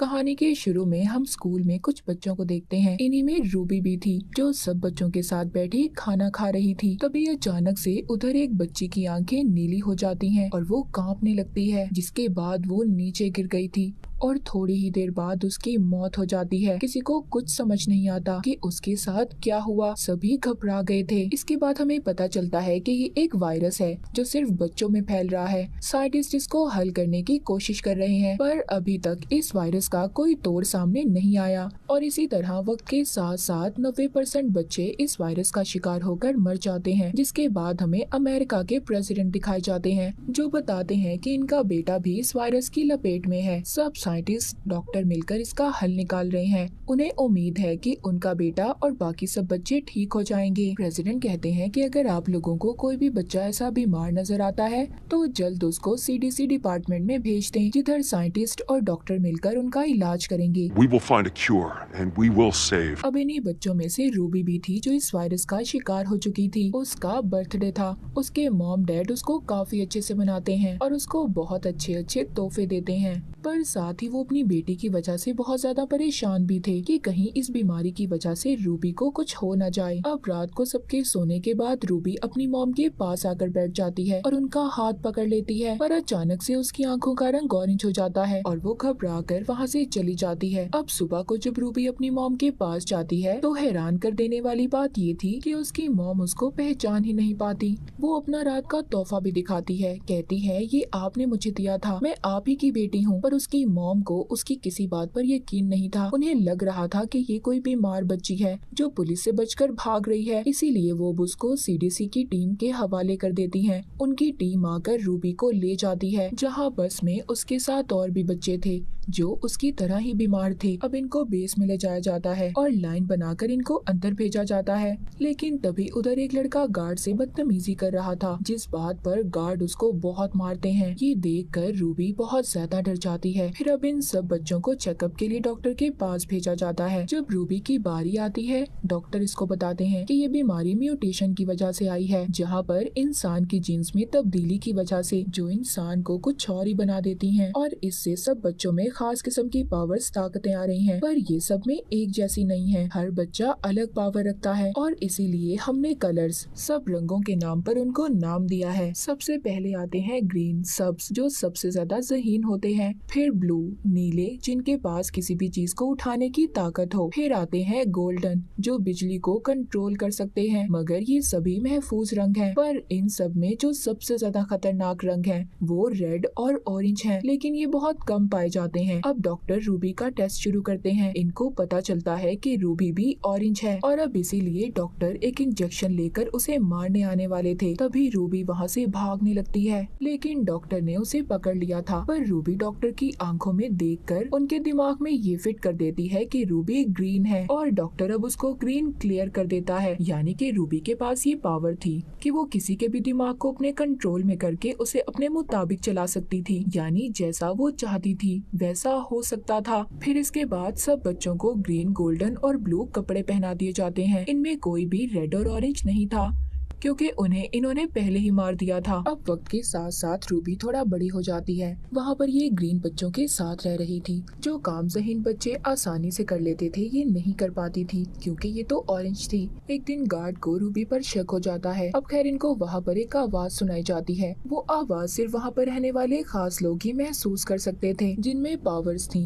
कहानी के शुरू में हम स्कूल में कुछ बच्चों को देखते हैं। इन्हीं में रूबी भी थी, जो सब बच्चों के साथ बैठी खाना खा रही थी। तभी अचानक से उधर एक बच्ची की आंखें नीली हो जाती हैं और वो कांपने लगती है, जिसके बाद वो नीचे गिर गई थी और थोड़ी ही देर बाद उसकी मौत हो जाती है। किसी को कुछ समझ नहीं आता कि उसके साथ क्या हुआ। सभी घबरा गए थे। इसके बाद हमें पता चलता है कि ये एक वायरस है जो सिर्फ बच्चों में फैल रहा है। साइंटिस्ट इसको हल करने की कोशिश कर रहे हैं, पर अभी तक इस वायरस का कोई तोड़ सामने नहीं आया। और इसी तरह वक्त के साथ साथ 90% बच्चे इस वायरस का शिकार होकर मर जाते हैं, जिसके बाद हमें अमेरिका के प्रेसिडेंट दिखाए जाते हैं, जो बताते हैं कि इनका बेटा भी इस वायरस की लपेट में है। सब साइंटिस्ट डॉक्टर मिलकर इसका हल निकाल रहे हैं। उन्हें उम्मीद है कि उनका बेटा और बाकी सब बच्चे ठीक हो जाएंगे। प्रेसिडेंट कहते हैं कि अगर आप लोगों को कोई भी बच्चा ऐसा बीमार नजर आता है तो जल्द उसको CDC डिपार्टमेंट में भेज दें, जिधर साइंटिस्ट और डॉक्टर मिलकर उनका इलाज करेंगे। We will find a cure and we will save. अब इन्हीं बच्चों में से रूबी भी थी, जो इस वायरस का शिकार हो चुकी थी। उसका बर्थडे था। उसके मॉम डैड उसको काफी अच्छे से मनाते हैं और उसको बहुत अच्छे अच्छे तोहफे देते हैं, पर साथ ही वो अपनी बेटी की वजह से बहुत ज्यादा परेशान भी थे कि कहीं इस बीमारी की वजह से रूबी को कुछ हो न जाए। अब रात को सबके सोने के बाद रूबी अपनी मॉम के पास आकर बैठ जाती है और उनका हाथ पकड़ लेती है, पर अचानक से उसकी आंखों का रंग ऑरेंज हो जाता है और वो घबरा कर वहाँ से चली जाती है। अब सुबह को जब रूबी अपनी मॉम के पास जाती है तो हैरान कर देने वाली बात ये थी कि उसकी मॉम उसको पहचान ही नहीं पाती। वो अपना रात का तोहफा भी दिखाती है, कहती है ये आपने मुझे दिया था, मैं आप ही की बेटी हूँ। पर उसकी मॉम को उसकी किसी बात पर यकीन नहीं था। उन्हें लग रहा था कि ये कोई बीमार बच्ची है जो पुलिस से बचकर भाग रही है, इसीलिए वो उसको CDC की टीम के हवाले कर देती है। उनकी टीम आकर रूबी को ले जाती है, जहाँ बस में उसके साथ और भी बच्चे थे जो उसकी तरह ही बीमार थे। अब इनको बेस में ले जाया जाता है और लाइन बनाकर इनको अंदर भेजा जाता है, लेकिन तभी उधर एक लड़का गार्ड से बदतमीजी कर रहा था, जिस बात पर गार्ड उसको बहुत मारते हैं। ये देखकर रूबी बहुत ज्यादा डर जाती है। फिर अब इन सब बच्चों को चेकअप के लिए डॉक्टर के पास भेजा जाता है। जब रूबी की बारी आती है, डॉक्टर इसको बताते हैं कि ये बीमारी म्यूटेशन की वजह से आई है, जहाँ पर इंसान की जीन्स में तब्दीली की वजह से, जो इंसान को कुछ और ही बना देती हैं, और इससे सब बच्चों में खास किस्म की पावर्स ताकतें आ रही हैं। पर ये सब में एक जैसी नहीं है, हर बच्चा अलग पावर रखता है और इसीलिए हमने कलर्स, सब रंगों के नाम पर उनको नाम दिया है। सबसे पहले आते हैं ग्रीन, सब्ज, जो सबसे ज्यादा ज़हीन होते हैं, फिर ब्लू, नीले, जिनके पास किसी भी चीज को उठाने की ताकत हो, फिर आते हैं गोल्डन, जो बिजली को कंट्रोल कर सकते हैं। मगर ये सभी महफूज रंग हैं, पर इन सब में जो सबसे ज्यादा खतरनाक रंग है वो रेड और ऑरेंज है, लेकिन ये बहुत कम पाए जाते हैं। अब डॉक्टर रूबी का टेस्ट शुरू करते हैं। इनको पता चलता है कि रूबी भी ऑरेंज है और अब इसीलिए डॉक्टर एक इंजेक्शन लेकर उसे मारने आने वाले थे। तभी रूबी वहाँ से भागने लगती है, लेकिन डॉक्टर ने उसे पकड़ लिया था। पर रूबी डॉक्टर की आंखों में देखकर उनके दिमाग में ये फिट कर देती है कि रूबी ग्रीन है और डॉक्टर अब उसको ग्रीन क्लियर कर देता है। यानी कि रूबी के पास ये पावर थी कि वो किसी के भी दिमाग को अपने कंट्रोल में करके उसे अपने मुताबिक चला सकती थी, यानी जैसा वो चाहती थी वैसा हो सकता था। फिर इसके बाद सब बच्चों को ग्रीन, गोल्डन और ब्लू कपड़े पहना दिए जाते हैं। इनमें कोई भी रेड और ऑरेंज नहीं था, क्योंकि उन्हें इन्होंने पहले ही मार दिया था। अब वक्त के साथ साथ रूबी थोड़ा बड़ी हो जाती है। वहाँ पर ये ग्रीन बच्चों के साथ रह रही थी। जो काम ज़हीन बच्चे आसानी से कर लेते थे, ये नहीं कर पाती थी क्योंकि ये तो ऑरेंज थी। एक दिन गार्ड को रूबी पर शक हो जाता है। अब खैर इनको वहाँ पर एक आवाज सुनाई जाती है। वो आवाज सिर्फ वहाँ पर रहने वाले खास लोग ही महसूस कर सकते थे, जिनमें पावर्स थी।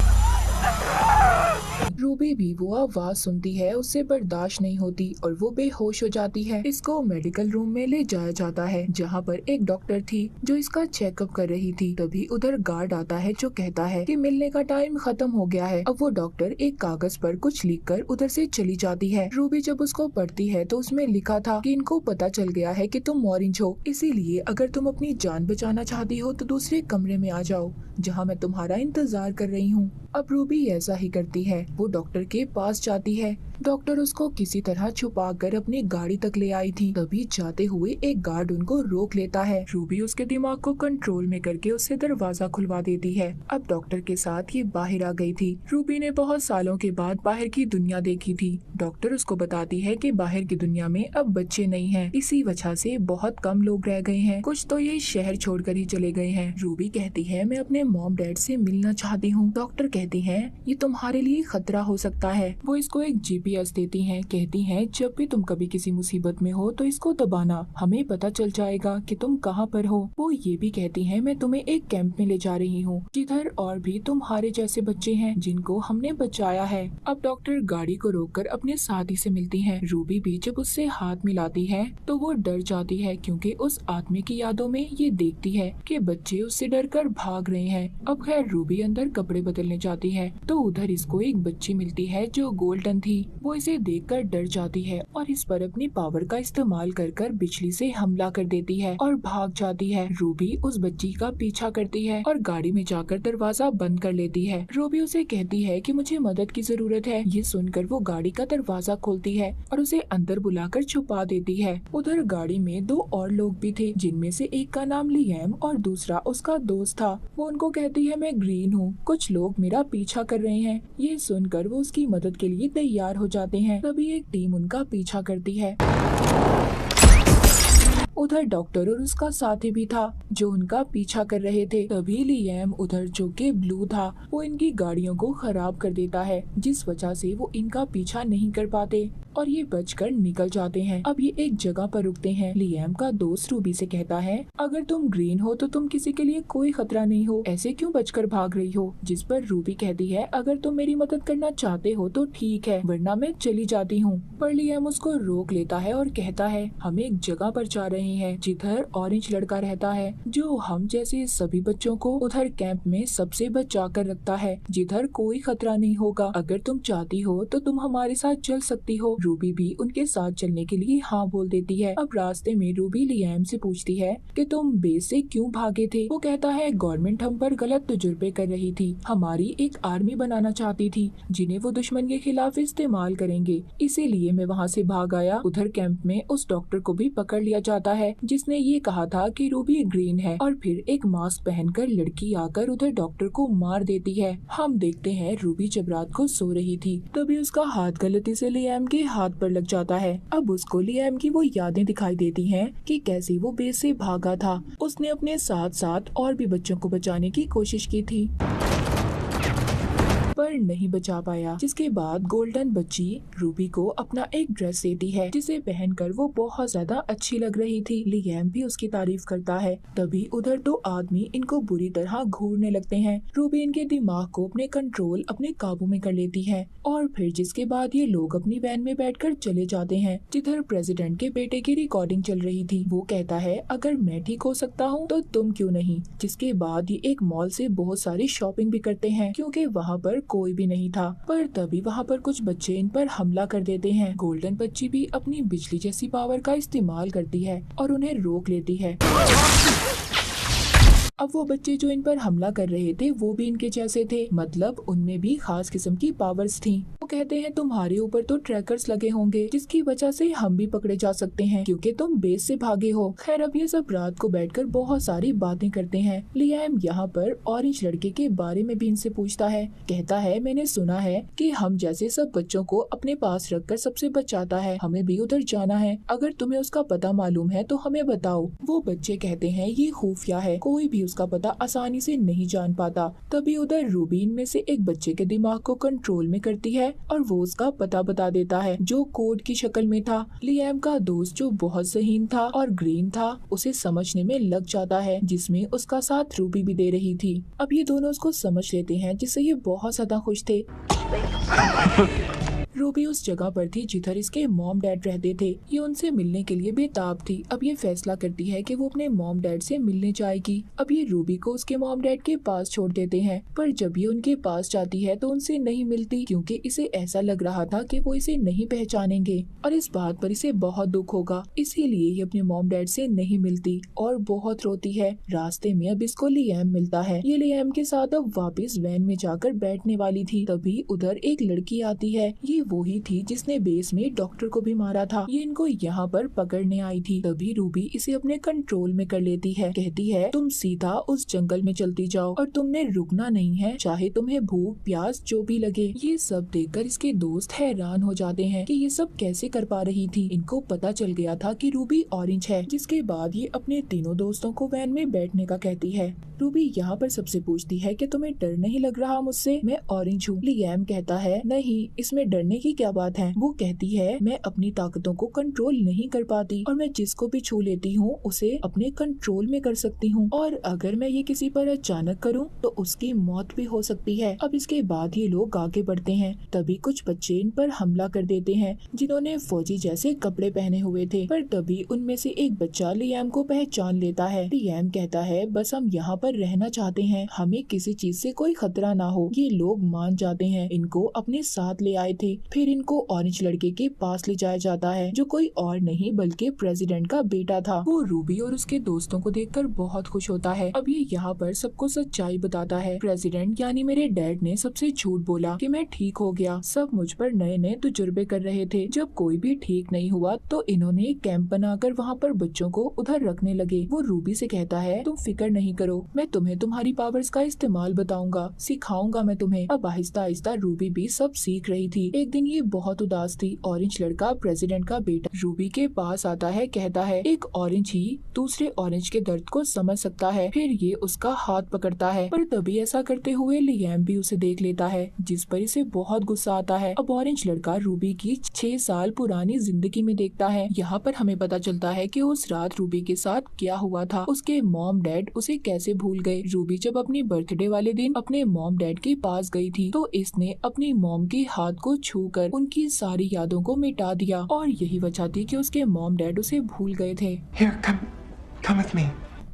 रूबी भी वो आवाज सुनती है, उससे बर्दाश्त नहीं होती और वो बेहोश हो जाती है। इसको मेडिकल रूम में ले जाया जाता है, जहाँ पर एक डॉक्टर थी जो इसका चेकअप कर रही थी। तभी उधर गार्ड आता है जो कहता है कि मिलने का टाइम खत्म हो गया है। अब वो डॉक्टर एक कागज पर कुछ लिखकर उधर से चली जाती है। रूबी जब उसको पढ़ती है तो उसमें लिखा था कि इनको पता चल गया है कि तुम ऑरेंज हो, इसीलिए अगर तुम अपनी जान बचाना चाहती हो तो दूसरे कमरे में आ जाओ, जहाँ मैं तुम्हारा इंतजार कर रही हूँ। अब रूबी ऐसा ही करती है। वो डॉक्टर के पास जाती है डॉक्टर उसको किसी तरह छुपाकर अपनी गाड़ी तक ले आई थी। तभी जाते हुए एक गार्ड उनको रोक लेता है। रूबी उसके दिमाग को कंट्रोल में करके उससे दरवाजा खुलवा देती है। अब डॉक्टर के साथ ये बाहर आ गई थी। रूबी ने बहुत सालों के बाद बाहर की दुनिया देखी थी। डॉक्टर उसको बताती है कि बाहर की दुनिया में अब बच्चे नहीं हैं, इसी वजह से बहुत कम लोग रह गए हैं, कुछ तो ये शहर छोड़कर ही चले गए हैं। रूबी कहती है मैं अपने मॉम डैड से मिलना चाहती हूँ। डॉक्टर कहती है ये तुम्हारे लिए खतरा हो सकता है। वो इसको एक GPS देती हैं। कहती हैं जब भी तुम कभी किसी मुसीबत में हो तो इसको दबाना, हमें पता चल जाएगा कि तुम कहाँ पर हो। वो ये भी कहती है मैं तुम्हें एक कैंप में ले जा रही हूँ जिधर और भी तुम्हारे जैसे बच्चे हैं जिनको हमने बचाया है। अब डॉक्टर गाड़ी को रोककर अपने साथी से मिलती है। रूबी भी जब उससे हाथ मिलाती है तो वो डर जाती है क्योंकि उस आदमी की यादों में ये देखती है कि बच्चे उससे डरकर भाग रहे हैं। अब खैर रूबी अंदर कपड़े बदलने जाती है तो उधर इसको एक बच्ची मिलती है जो गोल्डन थी। वो इसे देखकर डर जाती है और इस पर अपनी पावर का इस्तेमाल कर बिजली से हमला कर देती है और भाग जाती है। रूबी उस बच्ची का पीछा करती है और गाड़ी में जाकर दरवाजा बंद कर लेती है। रूबी उसे कहती है कि मुझे मदद की जरूरत है। ये सुनकर वो गाड़ी का दरवाजा खोलती है और उसे अंदर बुलाकर छुपा देती है। उधर गाड़ी में दो और लोग भी थे जिनमें से एक का नाम लिएम और दूसरा उसका दोस्त था। वो उनको कहती है मैं ग्रीन हूँ, कुछ लोग मेरा पीछा कर रहे हैं। ये सुनकर वो उसकी मदद के लिए तैयार हो जाते हैं। तभी एक टीम उनका पीछा करती है। उधर डॉक्टर और उसका साथी भी था जो उनका पीछा कर रहे थे। तभी लिएम उधर जो के ब्लू था वो इनकी गाड़ियों को खराब कर देता है जिस वजह से वो इनका पीछा नहीं कर पाते और ये बचकर निकल जाते हैं। अब ये एक जगह पर रुकते हैं। लिएम का दोस्त रूबी से कहता है अगर तुम ग्रीन हो तो तुम किसी के लिए कोई खतरा नहीं हो, ऐसे क्यों बचकर भाग रही हो। जिस पर रूबी कहती है अगर तुम मेरी मदद करना चाहते हो तो ठीक है वरना मैं चली जाती हूँ। पर लिएम उसको रोक लेता है और कहता है हम एक जगह पर जा रहे हैं जिधर ऑरेंज लड़का रहता है जो हम जैसे सभी बच्चों को उधर कैंप में सबसे बचा कर रखता है, जिधर कोई खतरा नहीं होगा। अगर तुम चाहती हो तो तुम हमारे साथ चल सकती हो। रूबी भी उनके साथ चलने के लिए हाँ बोल देती है। अब रास्ते में रूबी लिएम से पूछती है कि तुम बेस से क्यों भागे थे। वो कहता है गवर्नमेंट हम पर गलत तजुर्बे कर रही थी, हमारी एक आर्मी बनाना चाहती थी जिन्हें वो दुश्मन के खिलाफ इस्तेमाल करेंगे, इसीलिए मैं वहाँ से भाग आया। उधर कैंप में उस डॉक्टर को भी पकड़ लिया जाता है जिसने ये कहा था कि रूबी ग्रीन है और फिर एक मास्क पहनकर लड़की आकर उधर डॉक्टर को मार देती है। हम देखते हैं रूबी जब रात को सो रही थी तभी उसका हाथ गलती से लिएम के हाथ पर लग जाता है। अब उसको लिएम की वो यादें दिखाई देती हैं कि कैसे वो बेस से भागा था। उसने अपने साथ साथ और भी बच्चों को बचाने की कोशिश की थी पर नहीं बचा पाया। जिसके बाद गोल्डन बच्ची रूबी को अपना एक ड्रेस देती है जिसे पहनकर वो बहुत ज्यादा अच्छी लग रही थी। लिएम भी उसकी तारीफ करता है। तभी उधर दो आदमी इनको बुरी तरह घूरने लगते हैं। रूबी इनके दिमाग को अपने काबू में कर लेती है और फिर जिसके बाद ये लोग अपनी वैन में बैठकर चले जाते हैं जिधर प्रेसिडेंट के बेटे की रिकॉर्डिंग चल रही थी। वो कहता है अगर मैं ठीक हो सकता हूँ तो तुम क्यों नहीं। जिसके बाद ये एक मॉल से बहुत सारी शॉपिंग भी करते हैं क्योंकि वहाँ पर कोई भी नहीं था। पर तभी वहाँ पर कुछ बच्चे इन पर हमला कर देते हैं। गोल्डन बच्ची भी अपनी बिजली जैसी पावर का इस्तेमाल करती है और उन्हें रोक लेती है। अब वो बच्चे जो इन पर हमला कर रहे थे वो भी इनके जैसे थे, मतलब उनमें भी खास किस्म की पावर्स थी। वो कहते हैं तुम्हारे ऊपर तो ट्रैकर्स लगे होंगे जिसकी वजह से हम भी पकड़े जा सकते हैं क्योंकि तुम बेस से भागे हो। खैर अब ये सब रात को बैठकर बहुत सारी बातें करते हैं। लिएम यहाँ पर ऑरेंज लड़के के बारे में भी इनसे पूछता है। कहता है मैंने सुना है कि हम जैसे सब बच्चों को अपने पास रखकर सबसे बचाता है, हमें भी उधर जाना है। अगर तुम्हें उसका पता मालूम है तो हमें बताओ। वो बच्चे कहते हैं ये खुफिया है, कोई भी उसका पता आसानी से नहीं जान पाता। तभी उधर रूबी इनमें से एक बच्चे के दिमाग को कंट्रोल में करती है और वो उसका पता बता देता है जो कोड की शक्ल में था। लिएम का दोस्त जो बहुत ज़हीन था और ग्रीन था उसे समझने में लग जाता है जिसमें उसका साथ रूबी भी दे रही थी। अब ये दोनों उसको समझ लेते हैं जिससे ये बहुत ज्यादा खुश थे। रूबी उस जगह पर थी जिधर इसके मॉम डैड रहते थे। ये उनसे मिलने के लिए बेताब थी। अब ये फैसला करती है कि वो अपने मॉम डैड से मिलने जाएगी। अब ये रूबी को उसके मॉम डैड के पास छोड़ देते हैं पर जब ये उनके पास जाती है तो उनसे नहीं मिलती क्योंकि इसे ऐसा लग रहा था कि वो इसे नहीं पहचानेंगे और इस बात पर इसे बहुत दुख होगा। इसीलिए ये अपने मॉम डैड से नहीं मिलती और बहुत रोती है। रास्ते में अब इसको लिएम मिलता है। ये लिएम के साथ अब वापस वैन में जाकर बैठने वाली थी। तभी उधर एक लड़की आती है। ये वो ही थी जिसने बेस में डॉक्टर को भी मारा था। ये इनको यहाँ पर पकड़ने आई थी। तभी रूबी इसे अपने कंट्रोल में कर लेती है। कहती है तुम सीधा उस जंगल में चलती जाओ और तुमने रुकना नहीं है, चाहे तुम्हें भूख प्यास जो भी लगे। ये सब देखकर इसके दोस्त हैरान हो जाते हैं कि ये सब कैसे कर पा रही थी। इनको पता चल गया था कि रूबी ऑरेंज है। जिसके बाद ये अपने तीनों दोस्तों को वैन में बैठने का कहती है। रूबी यहाँ पर सबसे पूछती है कि तुम्हें डर नहीं लग रहा मुझसे, मैं ऑरेंज हूँ। लियाम कहता है नहीं, इसमें डरने की क्या बात है। वो कहती है मैं अपनी ताकतों को कंट्रोल नहीं कर पाती और मैं जिसको भी छू लेती हूँ उसे अपने कंट्रोल में कर सकती हूँ, और अगर मैं ये किसी पर अचानक करूँ तो उसकी मौत भी हो सकती है। अब इसके बाद ये लोग आगे बढ़ते हैं। तभी कुछ बच्चे इन पर हमला कर देते हैं जिन्होंने फौजी जैसे कपड़े पहने हुए थे। पर तभी उनमें से एक बच्चा लियाम को पहचान लेता है। लियाम कहता है बस हम यहाँ पर रहना चाहते हैं, हमें किसी चीज से कोई खतरा ना हो। ये लोग मान जाते हैं। इनको अपने साथ ले आए थे। फिर इनको ऑरेंज लड़के के पास ले जाया जाता है जो कोई और नहीं बल्कि प्रेसिडेंट का बेटा था। वो रूबी और उसके दोस्तों को देखकर बहुत खुश होता है। अब ये यहाँ पर सबको सच्चाई बताता है। प्रेसिडेंट यानी मेरे डैड ने सबसे झूठ बोला कि मैं ठीक हो गया। सब मुझ पर नए नए तजुर्बे कर रहे थे। जब कोई भी ठीक नहीं हुआ तो इन्होंने एक कैंप बनाकर वहाँ पर बच्चों को उधर रखने लगे। वो रूबी से कहता है तुम फिक्र नहीं करो, मैं तुम्हें तुम्हारी पावर्स का इस्तेमाल बताऊंगा, सिखाऊंगा मैं तुम्हें। अब आहिस्ता आहिस्ता रूबी भी सब सीख रही थी। एक दिन ये बहुत उदास थी। ऑरेंज लड़का प्रेसिडेंट का बेटा रूबी के पास आता है। कहता है एक ऑरेंज ही दूसरे ऑरेंज के दर्द को समझ सकता है। फिर ये उसका हाथ पकड़ता है, पर तभी ऐसा करते हुए लियाम भी उसे देख लेता है जिस पर इसे बहुत गुस्सा आता है। अब ऑरेंज लड़का रूबी की 6 साल पुरानी जिंदगी में देखता है। यहाँ पर हमें पता चलता है कि उस रात रूबी के साथ क्या हुआ था। उसके मॉम डैड उसे कैसे भूल गए। रूबी जब अपनी बर्थडे वाले दिन अपने मॉम डैड के पास गई थी तो इसने अपनी मॉम के हाथ को छूकर उनकी सारी यादों को मिटा दिया, और यही वजह थी कि उसके मॉम डैड उसे भूल गए थे। Here, come with me.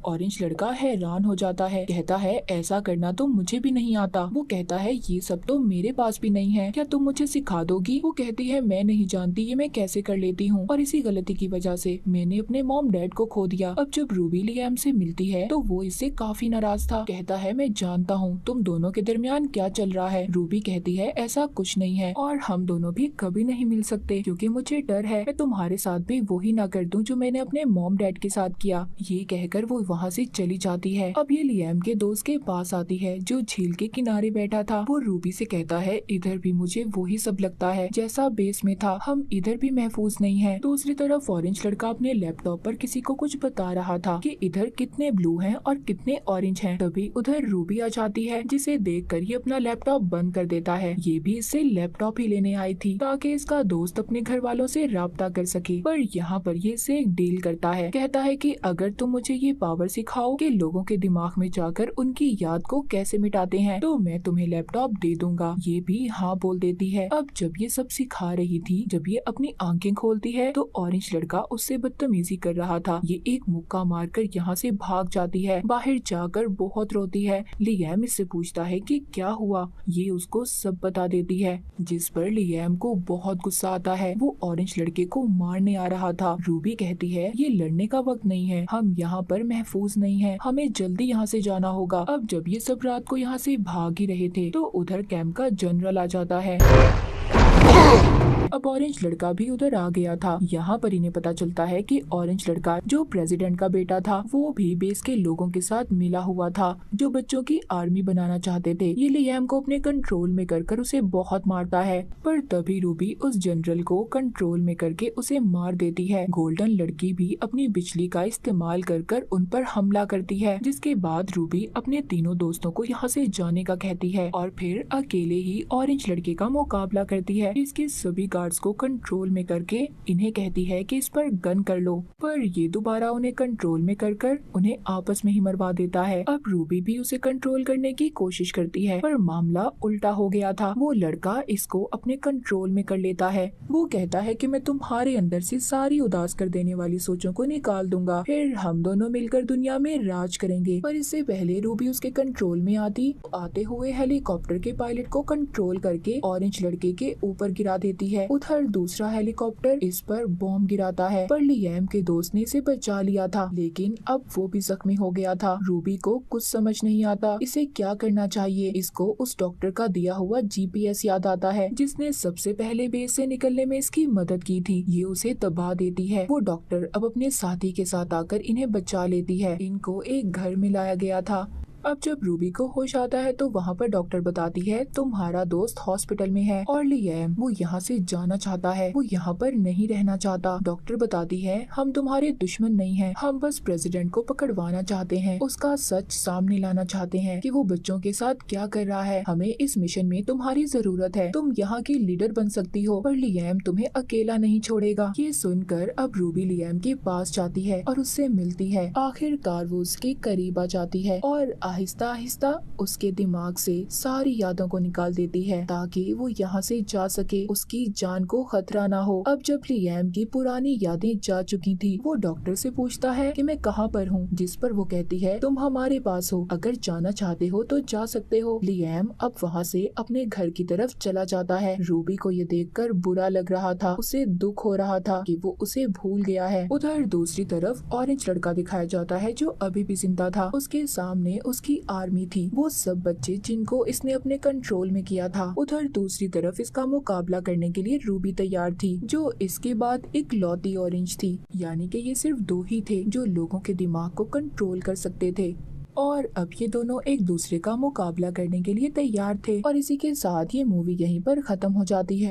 Orange लड़का हैरान हो जाता है। कहता है ऐसा करना तो मुझे भी नहीं आता। वो कहता है ये सब तो मेरे पास भी नहीं है, क्या तुम मुझे सिखा दोगी। वो कहती है मैं नहीं जानती ये मैं कैसे कर लेती हूँ, और इसी गलती की वजह से मैंने अपने मॉम डैड को खो दिया। अब जब रूबी लियाम से मिलती है तो वो इससे काफी नाराज था। कहता है मैं जानता हूँ तुम दोनों के दरमियान क्या चल रहा है। रूबी कहती है ऐसा कुछ नहीं है और हम दोनों भी कभी नहीं मिल सकते क्योंकि मुझे डर है मैं तुम्हारे साथ भी वही ना कर दूं जो मैंने अपने मॉम डैड के साथ किया। ये कहकर वो वहाँ से चली जाती है। अब ये लियाम के दोस्त के पास आती है जो झील के किनारे बैठा था। वो रूबी से कहता है इधर भी मुझे वही सब लगता है जैसा बेस में था, हम इधर भी महफूज नहीं है। दूसरी तरफ ऑरेंज लड़का अपने लैपटॉप पर किसी को कुछ बता रहा था कि इधर कितने ब्लू हैं और कितने ऑरेंज हैं। तभी उधर रूबी आ जाती है जिसे देखकर ये अपना लैपटॉप बंद कर देता है। ये भी इससे लैपटॉप ही लेने आई थी ताकि इसका दोस्त अपने घर वालों से राब्ता कर सके। पर यहाँ पर ये इससे एक डील करता है। कहता है कि अगर तुम मुझे ये पावर सिखाओ कि लोगों के दिमाग में जाकर उनकी याद को कैसे मिटाते हैं तो मैं तुम्हें लैपटॉप दे दूंगा। ये भी हाँ बोल देती है। अब जब ये सब सिखा रही थी, जब ये अपनी आंखें खोलती है तो ऑरेंज लड़का उससे बदतमीजी कर रहा था। ये एक मुक्का मारकर यहाँ से भाग जाती है। बाहर जाकर बहुत रोती है। लियाम इससे पूछता है कि क्या हुआ। ये उसको सब बता देती है जिस पर लियाम को बहुत गुस्सा आता है। वो ऑरेंज लड़के को मारने आ रहा था। रूबी कहती है ये लड़ने का वक्त नहीं है, हम यहाँ पर महफूज नहीं है, हमें जल्दी यहाँ से जाना होगा। अब जब ये सब रात को यहाँ से भाग ही रहे थे तो उधर कैंप का जनरल आ जाता है। अब ऑरेंज लड़का भी उधर आ गया था। यहाँ पर इन्हें पता चलता है कि ऑरेंज लड़का जो प्रेसिडेंट का बेटा था वो भी बेस के लोगों के साथ मिला हुआ था जो बच्चों की आर्मी बनाना चाहते थे। ये लियाम को अपने कंट्रोल में कर उसे बहुत मारता है, पर तभी रूबी उस जनरल को कंट्रोल में करके उसे मार देती है। गोल्डन लड़की भी अपनी बिजली का इस्तेमाल कर उन पर हमला करती है, जिसके बाद रूबी अपने तीनों दोस्तों को यहाँ से जाने का कहती है और फिर अकेले ही ऑरेंज लड़के का मुकाबला करती है। इसके सभी गार्ड्स को कंट्रोल में करके इन्हें कहती है कि इस पर गन कर लो, पर ये दोबारा उन्हें कंट्रोल में कर उन्हें आपस में ही मरवा देता है। अब रूबी भी उसे कंट्रोल करने की कोशिश करती है पर मामला उल्टा हो गया था। वो लड़का इसको अपने कंट्रोल में कर लेता है। वो कहता है कि मैं तुम्हारे अंदर से सारी उदास कर देने वाली सोचों को निकाल दूंगा, फिर हम दोनों मिलकर दुनिया में राज करेंगे। पर इससे पहले रूबी उसके कंट्रोल में आते हुए हेलीकॉप्टर के पायलट को कंट्रोल करके ऑरेंज लड़के के ऊपर गिरा देती है। उधर दूसरा हेलीकॉप्टर इस पर बॉम्ब गिराता है, पर लियाम के दोस्त ने इसे बचा लिया था, लेकिन अब वो भी जख्मी हो गया था। रूबी को कुछ समझ नहीं आता इसे क्या करना चाहिए। इसको उस डॉक्टर का दिया हुआ GPS याद आता है, जिसने सबसे पहले बेस से निकलने में इसकी मदद की थी। ये उसे दबा देती है। वो डॉक्टर अब अपने साथी के साथ आकर इन्हें बचा लेती है। इनको एक घर में लाया गया था। अब जब रूबी को होश आता है तो वहाँ पर डॉक्टर बताती है तुम्हारा दोस्त हॉस्पिटल में है और लियाम वो यहाँ से जाना चाहता है, वो यहाँ पर नहीं रहना चाहता। डॉक्टर बताती है हम तुम्हारे दुश्मन नहीं हैं, हम बस प्रेसिडेंट को पकड़वाना चाहते हैं, उसका सच सामने लाना चाहते हैं कि वो बच्चों के साथ क्या कर रहा है। हमें इस मिशन में तुम्हारी जरूरत है, तुम यहाँ की लीडर बन सकती हो, पर लियाम तुम्हें अकेला नहीं छोड़ेगा। ये सुनकर अब रूबी लियाम के पास जाती है और उससे मिलती है। आखिरकार वो उसके करीब आ जाती है और आहिस्ता आहिस्ता उसके दिमाग से सारी यादों को निकाल देती है ताकि वो यहाँ से जा सके, उसकी जान को खतरा ना हो। अब जब लियाम की पुरानी यादें जा चुकी थी, वो डॉक्टर से पूछता है कि मैं कहाँ पर हूँ, जिस पर वो कहती है तुम हमारे पास हो, अगर जाना चाहते हो तो जा सकते हो। लियाम अब वहाँ से अपने घर की तरफ चला जाता है। रूबी को ये देखकर बुरा लग रहा था, उसे दुख हो रहा था कि वो उसे भूल गया है। उधर दूसरी तरफ ऑरेंज लड़का दिखाया जाता है जो अभी भी जिंदा था। उसके सामने उसकी आर्मी थी, वो सब बच्चे जिनको इसने अपने कंट्रोल में किया था। उधर दूसरी तरफ इसका मुकाबला करने के लिए रूबी तैयार थी, जो इसके बाद एक लौती ऑरेंज थी। यानी कि ये सिर्फ दो ही थे जो लोगों के दिमाग को कंट्रोल कर सकते थे। और अब ये दोनों एक दूसरे का मुकाबला करने के लिए तैयार थे। और इसी के साथ ये मूवी यहीं पर खत्म हो जाती है।